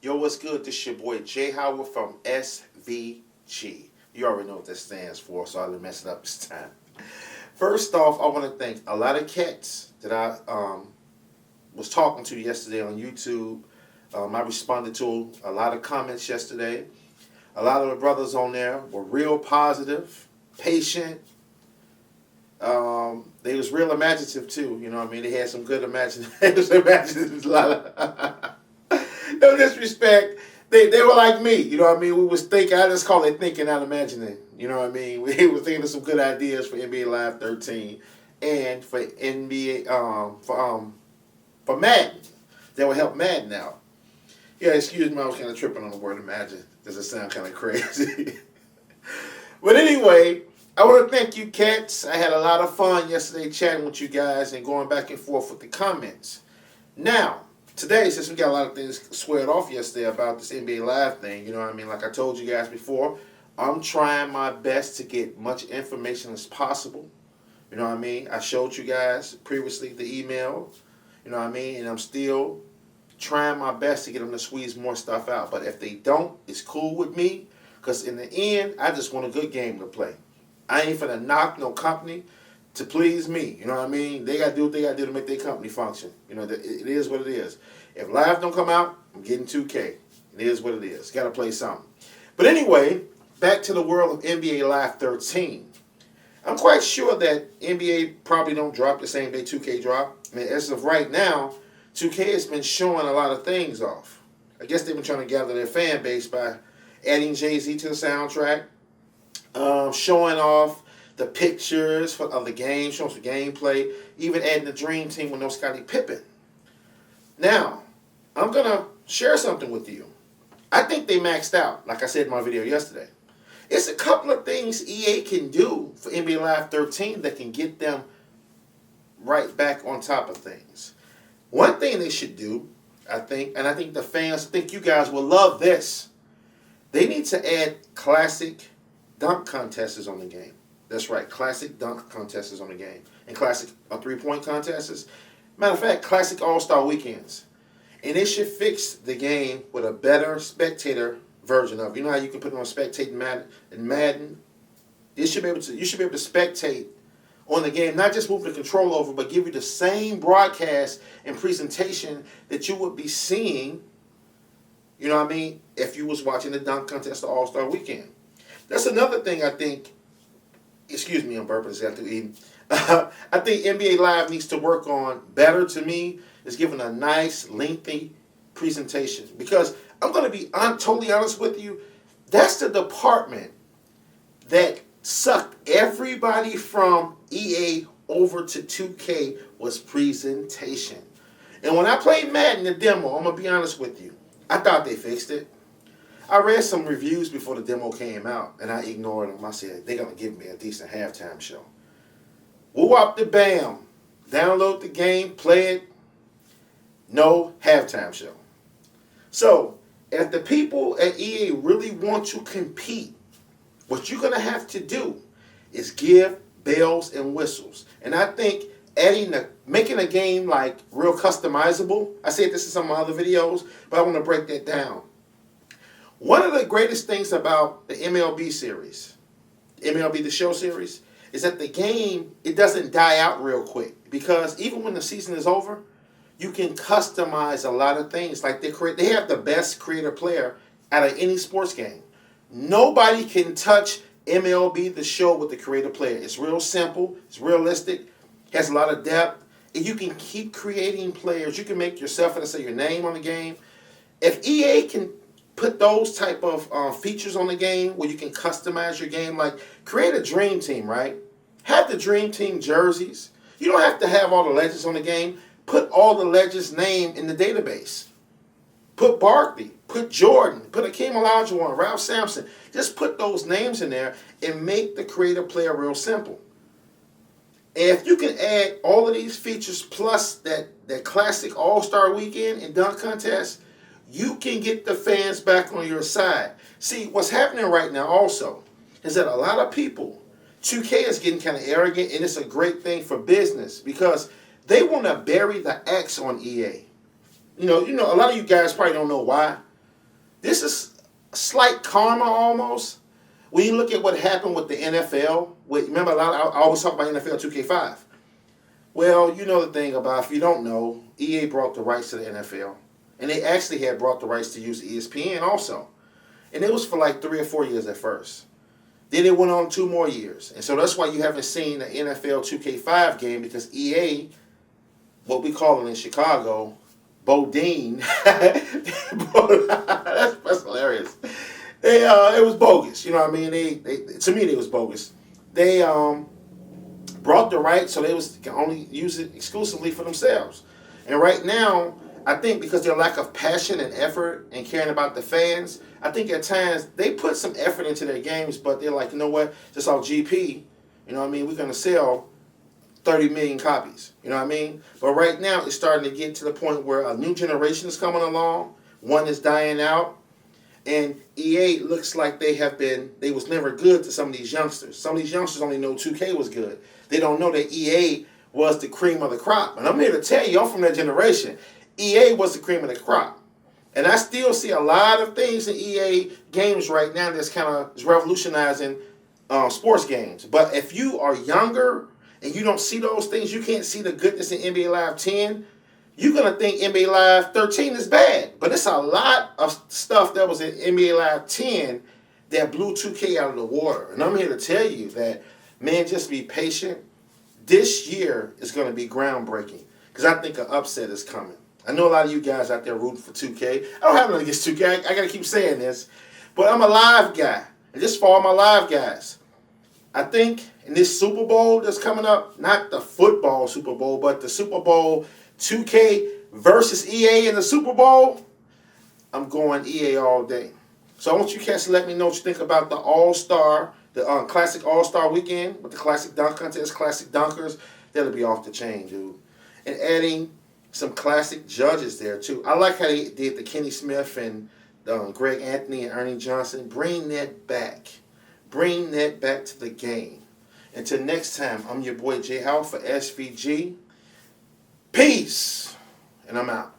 Yo, what's good? This your boy Jay Howard from S.V.G. You already know what that stands for, so I didn't mess it up this time. First off, I want to thank a lot of cats that I was talking to yesterday on YouTube. I responded to a lot of comments yesterday. A lot of the brothers on there were real positive, patient. They was real imaginative too. You know what I mean? They had some good imaginative. A lot of no disrespect. They were like me. You know what I mean? We was thinking. I just call it thinking, not imagining. You know what I mean? We were thinking of some good ideas for NBA Live 13 and for NBA for Madden that would help Madden out. Yeah, excuse me. I was kind of tripping on the word imagine because it sounds kind of crazy. But anyway, I want to thank you, cats. I had a lot of fun yesterday chatting with you guys and going back and forth with the comments. Now, today, since we got a lot of things squared off yesterday about this NBA Live thing, you know what I mean? Like I told you guys before, I'm trying my best to get much information as possible. You know what I mean? I showed you guys previously the email, you know what I mean? And I'm still trying my best to get them to squeeze more stuff out. But if they don't, it's cool with me because in the end, I just want a good game to play. I ain't finna knock no company to please me. You know what I mean? They got to do what they got to do to make their company function. You know, it is what it is. If Live don't come out, I'm getting 2K. It is what it is. Got to play something. But anyway, back to the world of NBA Live 13. I'm quite sure that NBA probably don't drop the same day 2K drop. I mean, as of right now, 2K has been showing a lot of things off. I guess they've been trying to gather their fan base by adding Jay-Z to the soundtrack, showing off the pictures of the game, showing some gameplay, even adding the Dream Team with no Scottie Pippen. Now, I'm going to share something with you. I think they maxed out, like I said in my video yesterday. It's a couple of things EA can do for NBA Live 13 that can get them right back on top of things. One thing they should do, I think, and I think the fans, I think you guys will love this. They need to add classic dunk contests on the game. That's right, classic dunk contests on the game. And classic three-point contests. Matter of fact, classic All-Star weekends. And they should fix the game with a better spectator version of it. You know how you can put it on spectate in Madden? You should be able to spectate on the game, not just move the control over, but give you the same broadcast and presentation that you would be seeing, you know what I mean, if you was watching the dunk contest or All-Star weekend. That's another thing I think, excuse me, I'm burping after eating. I think NBA Live needs to work on better to me is giving a nice, lengthy presentation. Because I'm going to be totally honest with you, that's the department that sucked everybody from EA over to 2K was presentation. And when I played Madden, the demo, I'm going to be honest with you, I thought they fixed it. I read some reviews before the demo came out, and I ignored them. I said, they're going to give me a decent halftime show. Whoop the bam. Download the game, play it. No halftime show. So, if the people at EA really want to compete, what you're going to have to do is give bells and whistles. And I think making a game like real customizable, I said this in some of my other videos, but I want to break that down. One of the greatest things about the MLB series, MLB The Show series, is that the game, it doesn't die out real quick. Because even when the season is over, you can customize a lot of things. Like they have the best creator player out of any sports game. Nobody can touch MLB The Show with the creator player. It's real simple. It's realistic. Has a lot of depth. And you can keep creating players. You can make yourself, let's say, your name on the game. If EA can put those type of features on the game where you can customize your game, like create a dream team, right? Have the dream team jerseys. You don't have to have all the legends on the game. Put all the legends' name in the database. Put Barkley, put Jordan, put Akeem Olajuwon, Ralph Sampson. Just put those names in there and make the creator player real simple. And if you can add all of these features plus that classic All-Star weekend and dunk contest, you can get the fans back on your side. See, what's happening right now also is that a lot of people, 2K is getting kind of arrogant, and it's a great thing for business because they want to bury the X on EA. You know, a lot of you guys probably don't know why. This is slight karma almost. When you look at what happened with the NFL, remember I always talk about NFL 2K5. Well, you know the thing about, if you don't know, EA brought the rights to the NFL. And they actually had brought the rights to use ESPN also. And it was for like 3 or 4 years at first. Then it went on 2 more years. And so that's why you haven't seen the NFL 2K5 game, because EA, what we call it in Chicago, Bodine, that's hilarious. It was bogus. You know what I mean? To me, it was bogus. They brought the right, so they can only use it exclusively for themselves. And right now, I think because their lack of passion and effort and caring about the fans, I think at times they put some effort into their games, but they're like, you know what, just off GP, you know what I mean, we're going to sell 30 million copies, you know what I mean? But right now, it's starting to get to the point where a new generation is coming along, one is dying out, and EA looks like they was never good to some of these youngsters. Some of these youngsters only know 2K was good. They don't know that EA was the cream of the crop. And I'm here to tell you, I'm from that generation. EA was the cream of the crop. And I still see a lot of things in EA games right now that's kind of revolutionizing sports games. But if you are younger and you don't see those things, you can't see the goodness in NBA Live 10, you're going to think NBA Live 13 is bad. But it's a lot of stuff that was in NBA Live 10 that blew 2K out of the water. And I'm here to tell you that, man, just be patient. This year is going to be groundbreaking, because I think an upset is coming. I know a lot of you guys out there rooting for 2K. I don't have nothing against 2K. I got to keep saying this. But I'm a live guy. And just for all my live guys, I think in this Super Bowl that's coming up, not the football Super Bowl, but the Super Bowl 2K versus EA in the Super Bowl, I'm going EA all day. So I want you cats to let me know what you think about the All-Star, the Classic All-Star Weekend with the Classic Dunk Contest, Classic Dunkers. That'll be off the chain, dude. And adding some classic judges there, too. I like how they did the Kenny Smith and Greg Anthony and Ernie Johnson. Bring that back. Bring that back to the game. Until next time, I'm your boy J. Howell for S.V.G. Peace. And I'm out.